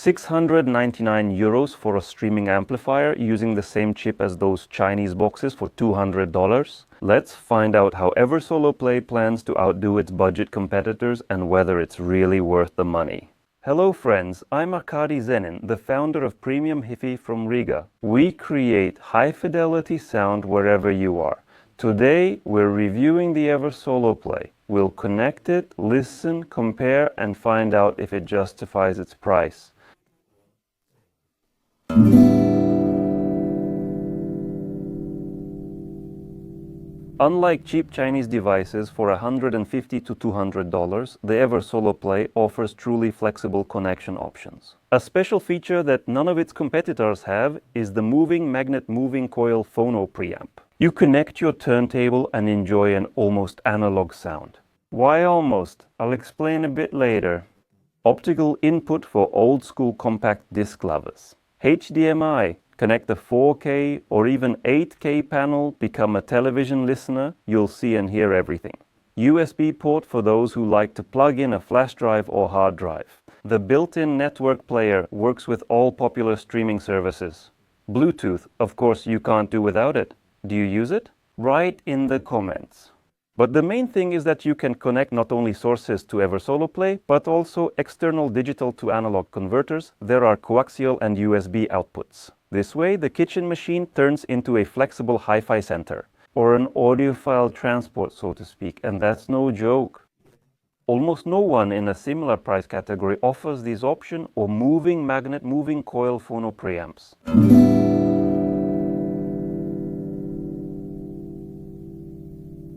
699 euros for a streaming amplifier using the same chip as those Chinese boxes for $200. Let's find out how EverSolo Play plans to outdo its budget competitors and whether it's really worth the money. Hello friends, I'm Arkady Zenin, the founder of Premium Hi-Fi from Riga. We create high-fidelity sound wherever you are. Today we're reviewing the EverSolo Play. We'll connect it, listen, compare, and find out if it justifies its price. Unlike cheap Chinese devices for $150 to $200, the EverSolo Play offers truly flexible connection options. A special feature that none of its competitors have is the moving magnet moving coil Phono preamp. You connect your turntable and enjoy an almost analog sound. Why almost? I'll explain a bit later. Optical input for old school compact disc lovers. HDMI. Connect the 4K or even 8K panel, become a television listener, you'll see and hear everything. USB port for those who like to plug in a flash drive or hard drive. The built-in network player works with all popular streaming services. Bluetooth, of course you can't do without it. Do you use it? Write in the comments. But the main thing is that you can connect not only sources to EverSolo Play, but also external digital to analog converters. There are coaxial and USB outputs. This way, the kitchen machine turns into a flexible hi-fi center, or an audiophile transport, so to speak, and that's no joke. Almost no one in a similar price category offers this option or moving magnet moving coil Phono preamps.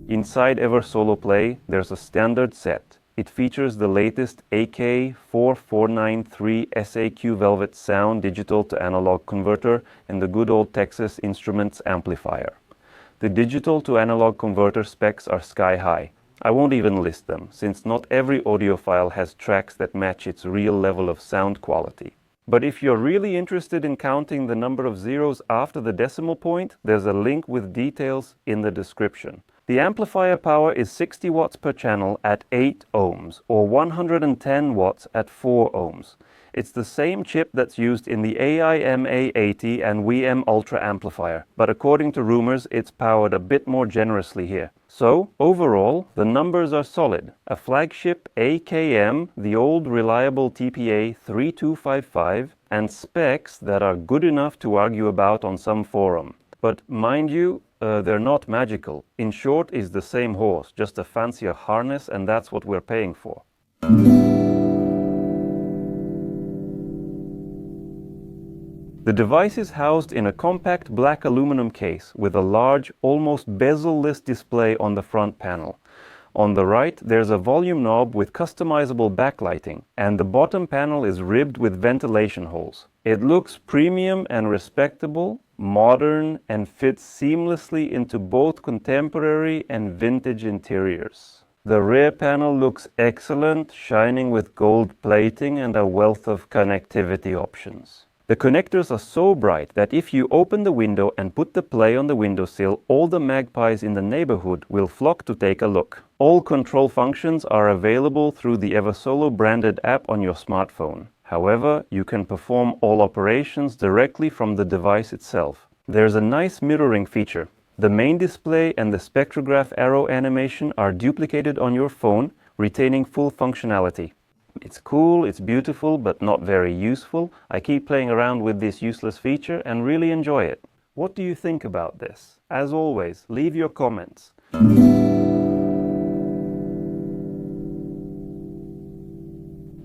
Inside EverSolo Play, there's a standard set. It features the latest AK4493 SAQ Velvet Sound digital to analog converter and the good old Texas Instruments amplifier. The digital to analog converter specs are sky high. I won't even list them, since not every audiophile has tracks that match its real level of sound quality. But if you're really interested in counting the number of zeros after the decimal point, there's a link with details in the description. The amplifier power is 60 watts per channel at 8 ohms, or 110 watts at 4 ohms. It's the same chip that's used in the AIM-A80 and WEM Ultra amplifier, but according to rumors, it's powered a bit more generously here. So, overall, the numbers are solid. A flagship AKM, the old reliable TPA 3255, and specs that are good enough to argue about on some forum. But mind you, they're not magical. In short, it's the same horse, just a fancier harness, and that's what we're paying for. The device is housed in a compact black aluminum case with a large, almost bezel-less display on the front panel. On the right, there's a volume knob with customizable backlighting, and the bottom panel is ribbed with ventilation holes. It looks premium and respectable, modern, and fits seamlessly into both contemporary and vintage interiors. The rear panel looks excellent, shining with gold plating and a wealth of connectivity options. The connectors are so bright that if you open the window and put the Play on the windowsill, all the magpies in the neighborhood will flock to take a look. All control functions are available through the EverSolo branded app on your smartphone. However, you can perform all operations directly from the device itself. There's a nice mirroring feature. The main display and the spectrograph arrow animation are duplicated on your phone, retaining full functionality. It's cool, it's beautiful, but not very useful. I keep playing around with this useless feature and really enjoy it. What do you think about this? As always, leave your comments.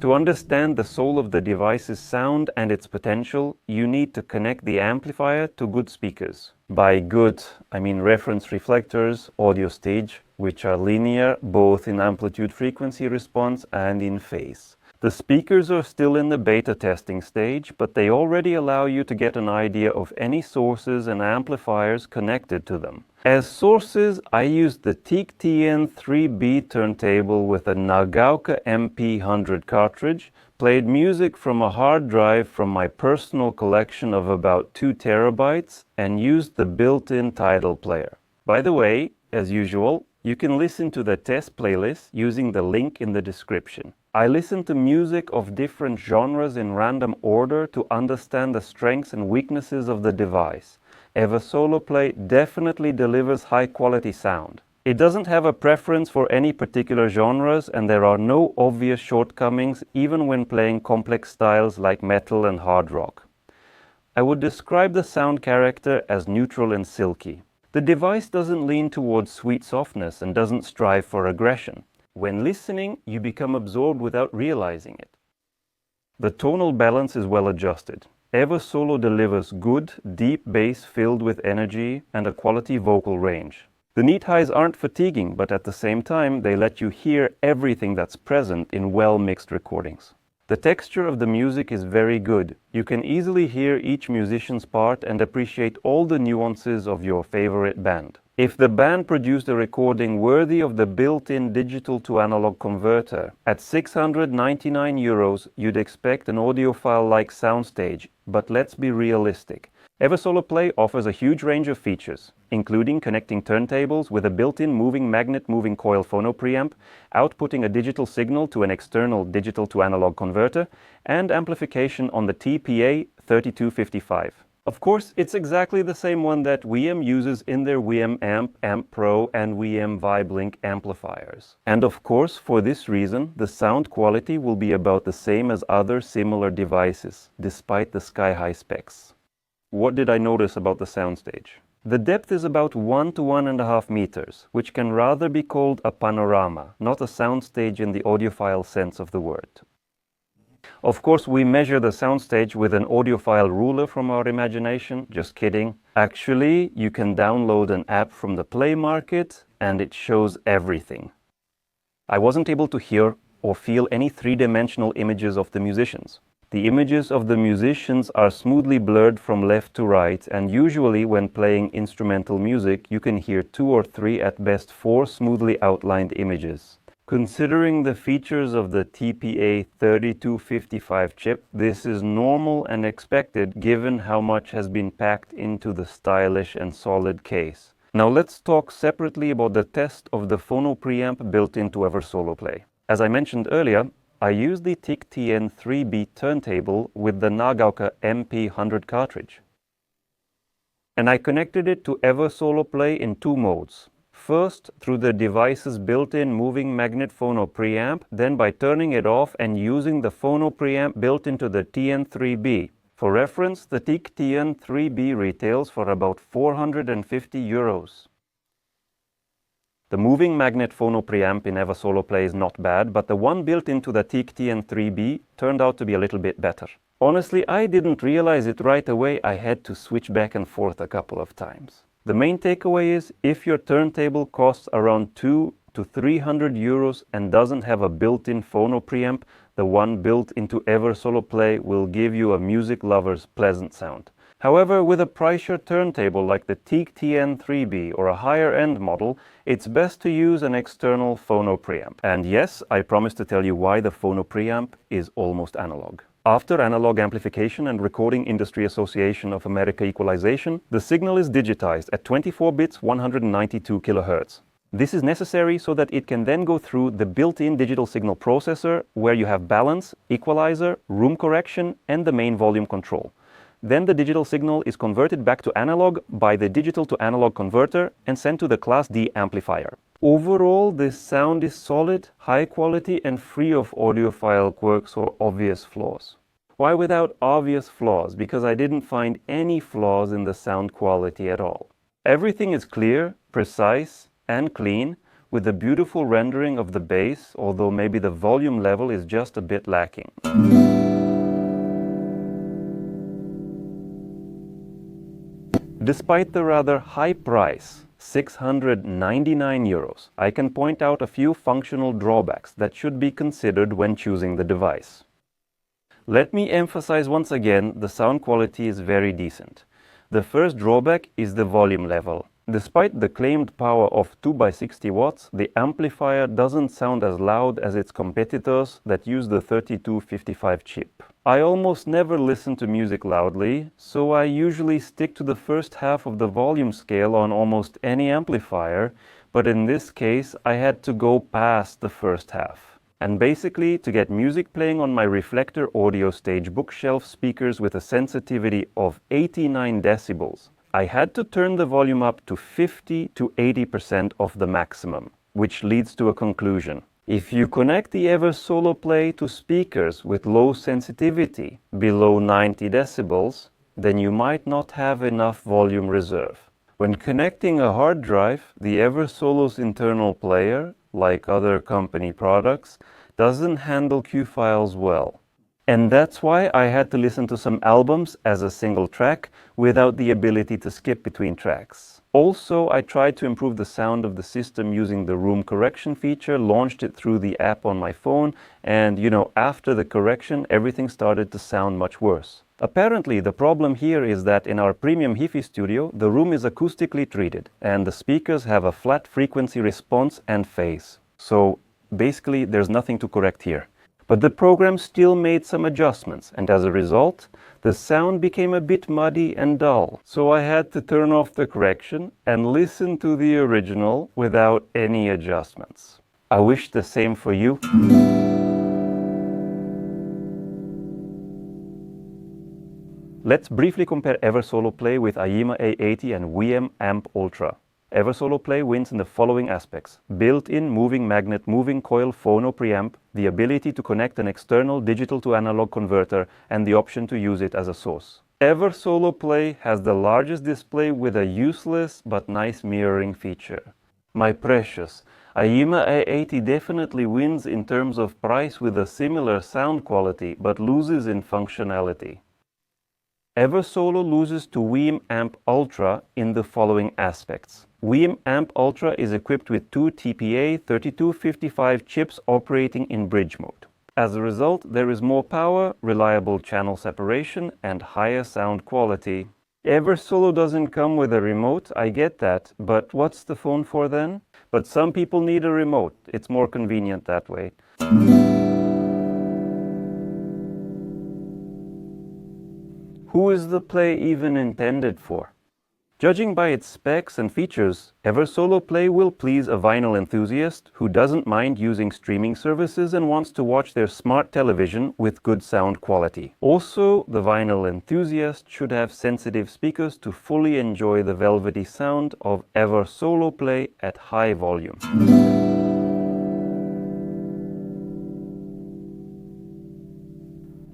To understand the soul of the device's sound and its potential, you need to connect the amplifier to good speakers. By good, I mean reference reflectors, audio stage, which are linear both in amplitude frequency response and in phase. The speakers are still in the beta testing stage, but they already allow you to get an idea of any sources and amplifiers connected to them. As sources, I used the Teak TN3B turntable with a Nagaoka MP100 cartridge, played music from a hard drive from my personal collection of about 2 terabytes, and used the built-in Tidal player. By the way, as usual, You can listen to the test playlist using the link in the description. I listen to music of different genres in random order to understand the strengths and weaknesses of the device. EverSolo Play definitely delivers high-quality sound. It doesn't have a preference for any particular genres, and there are no obvious shortcomings even when playing complex styles like metal and hard rock. I would describe the sound character as neutral and silky. The device doesn't lean towards sweet softness and doesn't strive for aggression. When listening, you become absorbed without realizing it. The tonal balance is well adjusted. EverSolo delivers good, deep bass filled with energy and a quality vocal range. The neat highs aren't fatiguing, but at the same time, they let you hear everything that's present in well-mixed recordings. The texture of the music is very good. You can easily hear each musician's part and appreciate all the nuances of your favorite band. If the band produced a recording worthy of the built-in digital-to-analog converter, at 699 euros, you'd expect an audiophile-like soundstage, but let's be realistic. EverSolo Play offers a huge range of features, including connecting turntables with a built-in moving magnet moving coil phono preamp, outputting a digital signal to an external digital-to-analog converter, and amplification on the TPA 3255. Of course, it's exactly the same one that VM uses in their VM Amp, Amp Pro, and VM VibeLink amplifiers. And of course, for this reason, the sound quality will be about the same as other similar devices, despite the sky-high specs. What did I notice about the soundstage? The depth is about 1 to 1.5 meters, which can rather be called a panorama, not a soundstage in the audiophile sense of the word. Of course, we measure the soundstage with an audiophile ruler from our imagination. Just kidding. Actually, you can download an app from the Play Market and it shows everything. I wasn't able to hear or feel any three-dimensional images of the musicians. The images of the musicians are smoothly blurred from left to right, and usually when playing instrumental music, you can hear 2 or 3, at best 4 smoothly outlined images. Considering the features of the TPA 3255 chip, this is normal and expected given how much has been packed into the stylish and solid case. Now let's talk separately about the test of the Phono preamp built into EverSolo Play. As I mentioned earlier, I used the TIC-TN3B turntable with the Nagaoka MP100 cartridge. And I connected it to EverSolo Play in 2 modes. First, through the device's built-in moving magnet phono preamp, then by turning it off and using the phono preamp built into the TN3B. For reference, the TIC-TN3B retails for about 450 euros. The moving magnet phono preamp in EverSolo Play is not bad, but the one built into the TIC-TN3B turned out to be a little bit better. Honestly, I didn't realize it right away. I had to switch back and forth a couple of times. The main takeaway is, if your turntable costs around 200 to 300 euros and doesn't have a built-in phono preamp, the one built into EverSolo Play will give you a music lover's pleasant sound. However, with a pricier turntable like the TIC-TN3B or a higher-end model, it's best to use an external phono preamp. And yes, I promise to tell you why the phono preamp is almost analog. After Analog Amplification and Recording Industry Association of America equalization, the signal is digitized at 24 bits 192 kHz. This is necessary so that it can then go through the built-in digital signal processor, where you have balance, equalizer, room correction, and the main volume control. Then the digital signal is converted back to analog by the digital to analog converter and sent to the Class D amplifier. Overall, this sound is solid, high quality, and free of audiophile quirks or obvious flaws. Why without obvious flaws? Because I didn't find any flaws in the sound quality at all. Everything is clear, precise, and clean, with a beautiful rendering of the bass, although maybe the volume level is just a bit lacking. Despite the rather high price, 699 euros, I can point out a few functional drawbacks that should be considered when choosing the device. Let me emphasize once again, the sound quality is very decent. The first drawback is the volume level. Despite the claimed power of 2x60 watts, the amplifier doesn't sound as loud as its competitors that use the 3255 chip. I almost never listen to music loudly, so I usually stick to the first half of the volume scale on almost any amplifier, but in this case I had to go past the first half. And basically, to get music playing on my reflector audio stage bookshelf speakers with a sensitivity of 89 decibels, I had to turn the volume up to 50 to 80% of the maximum, which leads to a conclusion. If you connect the EverSolo Play to speakers with low sensitivity, below 90 decibels, then you might not have enough volume reserve. When connecting a hard drive, the EverSolo's internal player, like other company products, doesn't handle Q files well. And that's why I had to listen to some albums as a single track without the ability to skip between tracks. Also, I tried to improve the sound of the system using the room correction feature, launched it through the app on my phone, and after the correction, everything started to sound much worse. Apparently, the problem here is that in our premium Hi-Fi studio, the room is acoustically treated, and the speakers have a flat frequency response and phase. So basically, there's nothing to correct here. But the program still made some adjustments, and as a result, the sound became a bit muddy and dull. So I had to turn off the correction and listen to the original without any adjustments. I wish the same for you. Let's briefly compare EverSolo Play with AIYIMA A80 and Preamp Ultra. EverSolo Play wins in the following aspects: built-in moving magnet moving coil phono preamp, the ability to connect an external digital to analog converter, and the option to use it as a source. EverSolo Play has the largest display with a useless but nice mirroring feature. My precious, AIYIMA A80 definitely wins in terms of price with a similar sound quality, but loses in functionality. EverSolo loses to Preamp Ultra in the following aspects. Preamp Ultra is equipped with two TPA3255 chips operating in bridge mode. As a result, there is more power, reliable channel separation, and higher sound quality. EverSolo doesn't come with a remote, I get that, but what's the phone for then? But some people need a remote, it's more convenient that way. Who is the Play even intended for? Judging by its specs and features, EverSolo Play will please a vinyl enthusiast who doesn't mind using streaming services and wants to watch their smart television with good sound quality. Also, the vinyl enthusiast should have sensitive speakers to fully enjoy the velvety sound of EverSolo Play at high volume.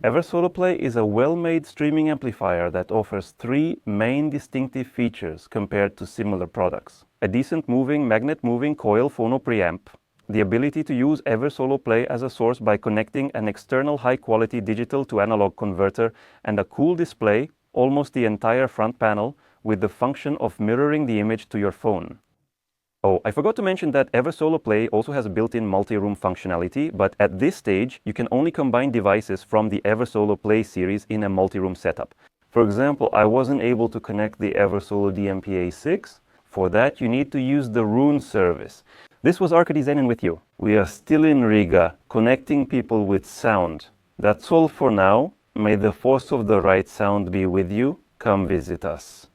EverSolo Play is a well-made streaming amplifier that offers three main distinctive features compared to similar products: a decent moving magnet moving coil phono preamp, the ability to use EverSolo Play as a source by connecting an external high-quality digital to analog converter, and a cool display, almost the entire front panel, with the function of mirroring the image to your phone. Oh, I forgot to mention that EverSolo Play also has a built-in multi-room functionality, but at this stage you can only combine devices from the EverSolo Play series in a multi-room setup. For example, I wasn't able to connect the EverSolo DMPA6. For that you need to use the Rune service. This was Arkady Zenin with you. We are still in Riga, connecting people with sound. That's all for now. May the force of the right sound be with you. Come visit us.